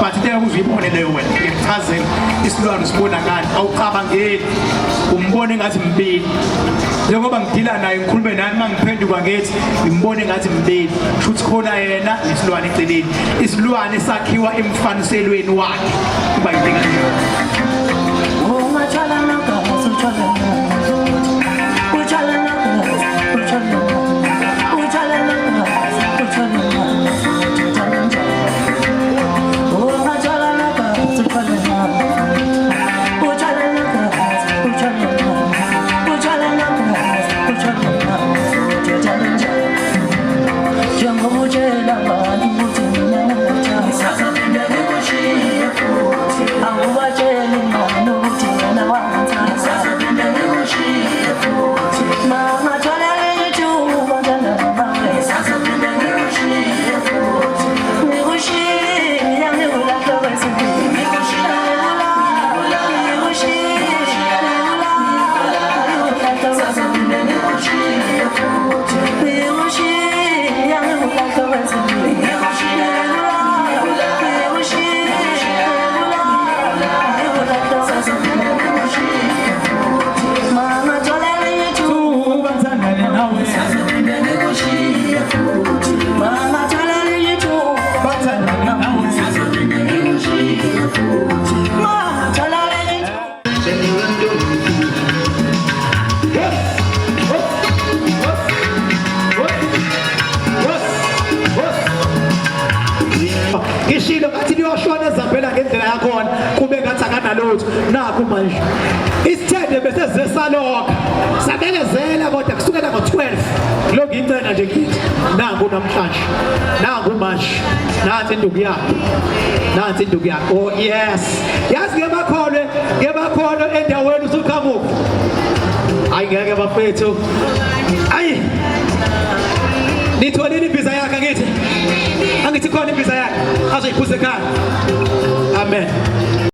but into uzuyibone leyo wena ngichazela isilwane sibona ngani awucabangeli umbone engathi mbili njengoba ngidila naye ngikhulume nani mangiphenduka ngethi ngimbone ngathi mbili futhi khona yena isilwane eceleni isilwane sakhiwa emfaniselweni wakhe kuba yinto enjalo ngishilo ngathi niyoshona ezaphela ngendlela yakhona kube ngathi akanalutho nakho manje isithende bese zesalokha sabekezela kodwa kusukela ngo12 lo ngicela nje ngithi nangu namhlanje nangu manje nathi induku yakho oh yes yazi ngebakhono endaweni usukhamuka ayi ngeke bafethu ayi nitholile ibhiza yakhe ngithi angithi khona ibhiza yakhe azoyiphuza ekhaya amen